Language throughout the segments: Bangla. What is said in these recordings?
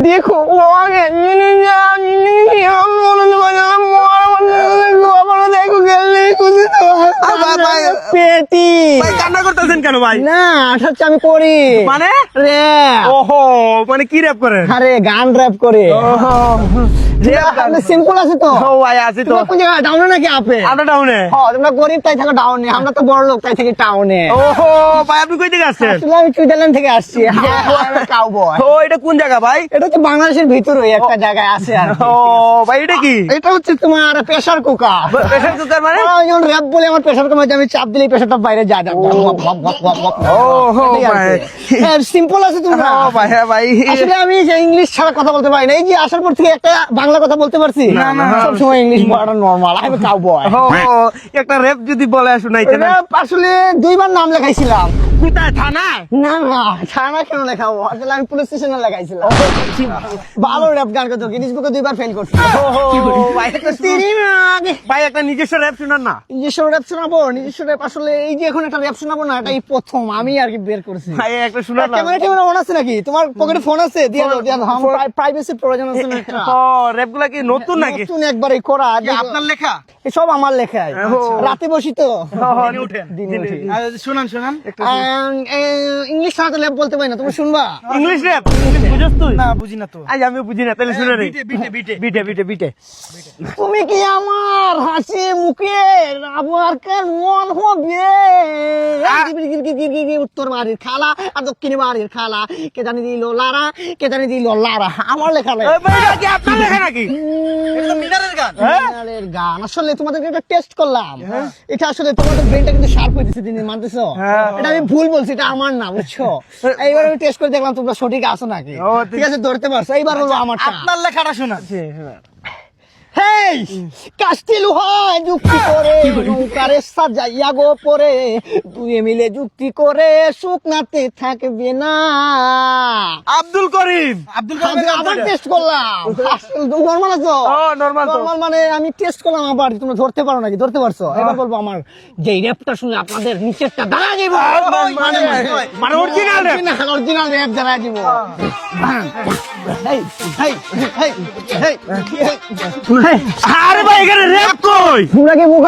देखो वो आगे देखो পেটি ভাই কান্না করতেছেন কেন ভাই? না আঠাচ্ছি আমি করি মানে র্যাপ ওহো মানে কি র্যাপ করেন? আরে গান র্যাপ করে সিম্পল আছে তো ও ভাই আছি তো। তোমরা কোন জায়গায় ডাউনে নাকি আপে আমরা ডাউনে। হ্যাঁ তোমরা গরিব তাই থাকো ডাউনে আমরা তো বড় লোক তাই থাকি টাউনে ওহো ভাই আপনি কই থেকে আসছেন? আসলে আমি সুইজারল্যান্ড থেকে আসছি কাউবয় ও এটা কোন জায়গা ভাই? এটা হচ্ছে বাংলাদেশের ভিতরে একটা জায়গায় আছে আর কি। ও ভাই এটা কি? এটা হচ্ছে তোমার প্রেসার কুকার প্রেসার কুকার মানে? যখন র্যাপ বলে আমার প্রেসার কুকার আমি চাপ দিলেই প্রেসারটা বাইরে যায় সিম্পল আছে তোমরা ও ভাই হ্যাঁ ভাই আসলে আমি যে ইংলিশ ছাড়া কথা বলতে পারি না এই যে আসার পর থেকে একটা বাংলা কথা বলতে পারছি না, না। সব সময় ইংলিশ বলাটা নরমাল আই এম কাউবয় ও একটা র্যাপ যদি বলে শুনাইতেন। আসলে দুইবার নাম লেখাইছিলাম কোথায় থানায়? না না ছানা কেন লেখাবো আসলে আমি পুলিশ স্টেশনে লেখাইছিলাম ভালো র্যাপ গান করতো গিনিস বুকে দুইবার ফেল করছি ভাই একটা ভাই একটা নিজস্ব র্যাপ শুনান না। নিজস্ব র্যাপ শোনাবো নিজস্ব র্যাপ আসলে এই যে এখন একটা র্যাপ শোনাবো না এটাই প্রথম আমি আর কি বের করছি ভাই একটা শুনান না। ক্যামেরা ট্যামেরা অন আছে নাকি তোমার পকেটে ফোন আছে দিয়ে দাও প্রাইভেসি প্রয়োজন আছে না একটা ও র্যাপ গুলা কি নতুন নাকি? নতুন একবারে করা আপনার লেখা? সব আমার লেখাই রাতে বসি তো দিনে উঠি শুনান শুনান ইংলিশ ছাড়া তো ল্যাপ বলতে পারি না তুমি শুনবা ইংলিশ র্যাপ বুঝছ তুই? না বুঝি না তো। আজ আমি বুঝি না তাহলে শুনে রে। বিটে বিটে বিটে তুমি কি আমার হাসি মুখে আবার কেন মন হবে উত্তর বাড়ির খালা আর দক্ষিণ বাড়ির খালা কে জানি দিল লারা কে জানি দিল লারা আমার লেখা নাই এই ভাই এটা কি আপনার লেখা নাকি? এটা তো মিনারের গান। মিনারের গান আসলে তোমাদেরকে একটা টেস্ট করলাম এটা আসলে তোমাদের ব্রেনটা কিন্তু শার্প হইতেছে দিন দিন মানতেছো এটা আমি ভুল বলছি এটা আমার না বুঝছো এইবার আমি টেস্ট করে দেখলাম তোমরা সঠিক আছো নাকি ও, ঠিক আছে ধরতে পারছো এইবার হলো আমারটা আপনার লেখাটা শোনা। হেই কাস্টি লোহায় যুক্তি করে নৌকারে সাজাইয়া গো পরে দুই মিলে যুক্তি করে শুকনাতে থাকবে না আব্দুল করিম। আব্দুল আবার টেস্ট করলাম নরমাল আছো ও নরমাল তো। নরমাল মানে আমি টেস্ট করলাম আবার তোমরা ধরতে পারো নাকি ধরতে পারছো এবার বলবো আমার যে র্যাপটা শুনে আপনাদের নিচেরটা দাঁড়া যাইব মানে অরিজিনাল র্যাপ। অরিজিনাল র্যাপ দাঁড়া যাইব হেই হেই হেই হেই আরে ভাই এখানে র্যাপ কই? তোমরা কি মুখ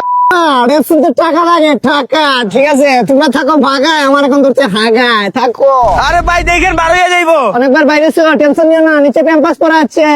র্যাপ শুনতে টাকা লাগে টাকা ঠিক আছে তোমরা থাকো ভাগায় আমার এখন ধরতে হাগায় থাকো আরে ভাই দেখেন বার হয়ে যাইবো। অনেকবার বাইরে ছিল টেনশন নিও না নিচে ক্যাম্পাস করা আছে